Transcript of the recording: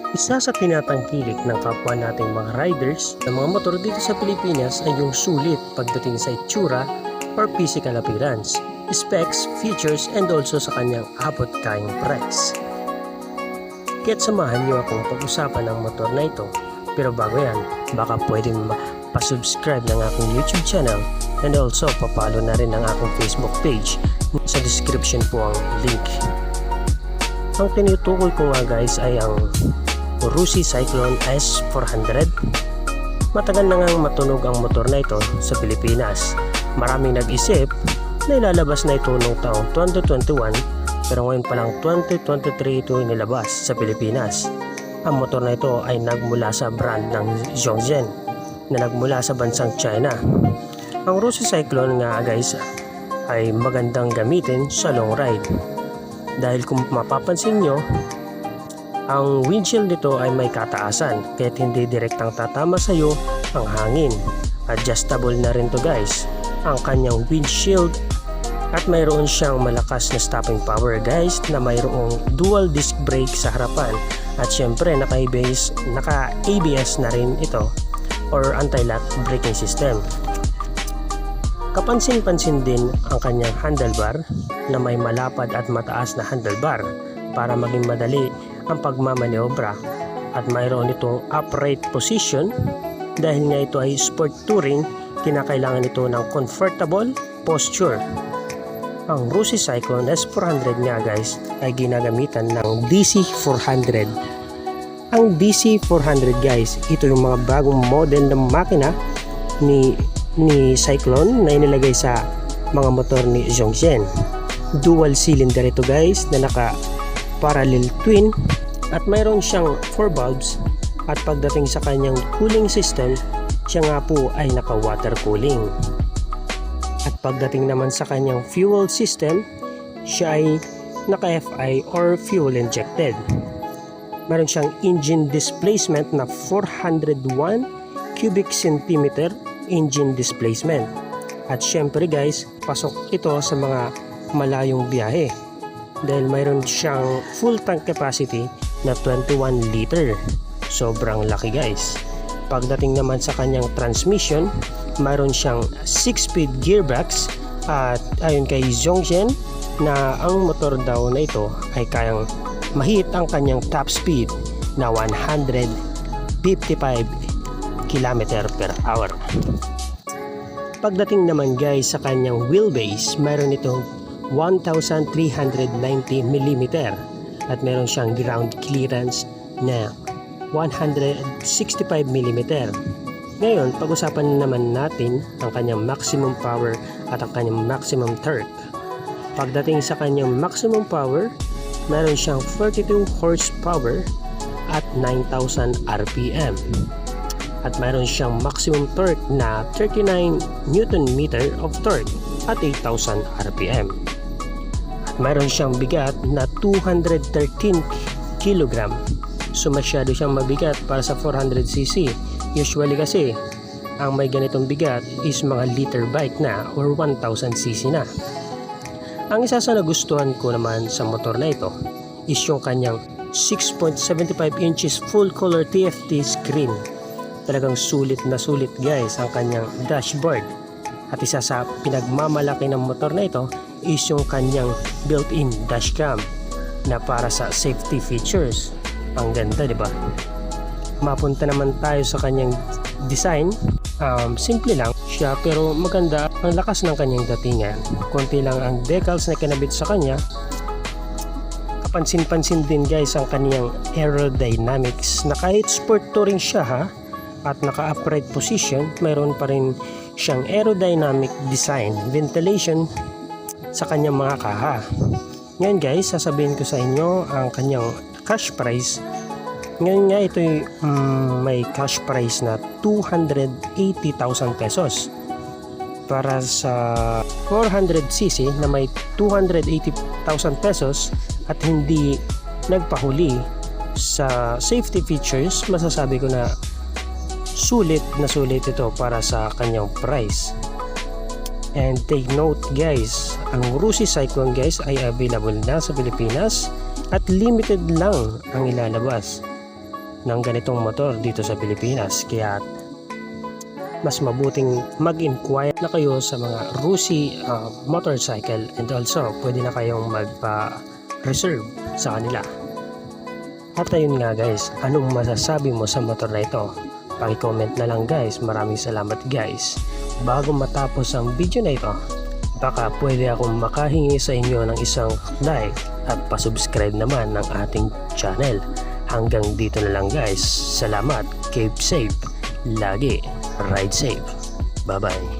Isa sa tinatangkilik ng kapwa nating mga riders ng mga motor dito sa Pilipinas ay yung sulit pagdating sa itsura or physical appearance, specs, features, and also sa kanyang abot-kayang price. Kaya't samahan niyo akong pag-usapan ng motor na ito. Pero bago yan, baka pwede pa-subscribe ng aking YouTube channel and also papalo na rin ang aking Facebook page. Sa description po ang link. Ang tinutukoy ko nga guys ay ang Rusi Cyclone S400. Matagal na ngang matunog ang motor na ito sa Pilipinas. Maraming nag-isip na ilalabas na ito noong taong 2021 pero ngayon pa lang 2023 ito inilabas sa Pilipinas. Ang motor na ito ay nagmula sa brand ng Zhongzhen na nagmula sa bansang China. Ang Rusi Cyclone nga guys ay magandang gamitin sa long ride. Dahil kung mapapansin nyo, ang windshield nito ay may kataasan kahit hindi direktang tatama sa iyo ang hangin. Adjustable na rin to guys ang kanyang windshield at mayroon siyang malakas na stopping power guys na mayroong dual disc brake sa harapan at syempre naka-ABS na rin ito or anti-lock braking system. Kapansin-pansin din ang kanyang handlebar na may malapad at mataas na handlebar para maging madali ang pagmamaniobra at mayroon itong upright position dahil nga ito ay sport touring, kinakailangan ito ng comfortable posture. Ang Rusi Cyclone S400 nga guys ay ginagamitan ng DC400. Ang DC400 guys, ito yung mga bagong model ng makina ni Cyclone na inilagay sa mga motor ni Zhongzhen. Dual cylinder ito guys na naka parallel twin at mayroon siyang 4 valves at pagdating sa kanyang cooling system, siya nga po ay naka water cooling. At pagdating naman sa kanyang fuel system, siya ay naka FI or fuel injected. Meron siyang engine displacement na 401 cubic centimeter engine displacement. At syempre guys, pasok ito sa mga malayong biyahe dahil mayroon siyang full tank capacity na 21 liter. Sobrang laki guys. Pagdating naman sa kanyang transmission, mayroon siyang 6-speed gearbox at ayon kay Zhongzhen na ang motor daw na ito ay kayang mahit ang kanyang top speed na 155 km per hour. Pagdating naman guys sa kanyang wheelbase, mayroon itong 1,390 mm at meron siyang ground clearance na 165 mm. Ngayon, pag-usapan naman natin ang kanyang maximum power at ang kanyang maximum torque. Pagdating sa kanyang maximum power, meron siyang 42 horsepower at 9,000 RPM. At mayroon siyang maximum torque na 39 Nm of torque at 8,000 RPM. At mayroon siyang bigat na 213 kg. So masyado siyang mabigat para sa 400cc. Usually kasi ang may ganitong bigat is mga liter bike na or 1000cc na. Ang isa sa nagustuhan ko naman sa motor na ito is yung kanyang 6.75 inches full color TFT screen. Talagang sulit na sulit guys ang kanyang dashboard. At isa sa pinagmamalaki ng motor na ito is yung kanyang built-in dashcam na para sa safety features. Ang ganda, di ba? Mapunta naman tayo sa kanyang design. Simple lang siya pero maganda ang lakas ng kanyang datingan. Konti lang ang decals na kinabit sa kanya. Kapansin-pansin din guys ang kanyang aerodynamics na kahit sport touring siya at naka-upright position, mayroon pa rin siyang aerodynamic design, ventilation sa kanyang mga kaha. Ngayon guys, sasabihin ko sa inyo ang kanyang cash price. Ngayon nga ito may cash price na 280,000 pesos. Para sa 400cc na may 280,000 pesos at hindi nagpahuli sa safety features, masasabi ko na sulit ito para sa kanyang price. And take note guys, ang Rusi Cyclone guys ay available na sa Pilipinas at limited lang ang ilalabas. ng ganitong motor dito sa Pilipinas. Kaya mas mabuting mag-inquire na kayo sa mga Rusi motorcycle, and also pwede na kayong magpa-reserve sa kanila. At ayun nga guys, anong masasabi mo sa motor na ito? Paki-comment na lang guys. Maraming salamat guys. Bago matapos ang video na ito, baka pwede akong makahingi sa inyo ng isang like at pasubscribe naman ng ating channel. Hanggang dito na lang guys. Salamat. Keep safe. Lagi ride safe. Bye bye.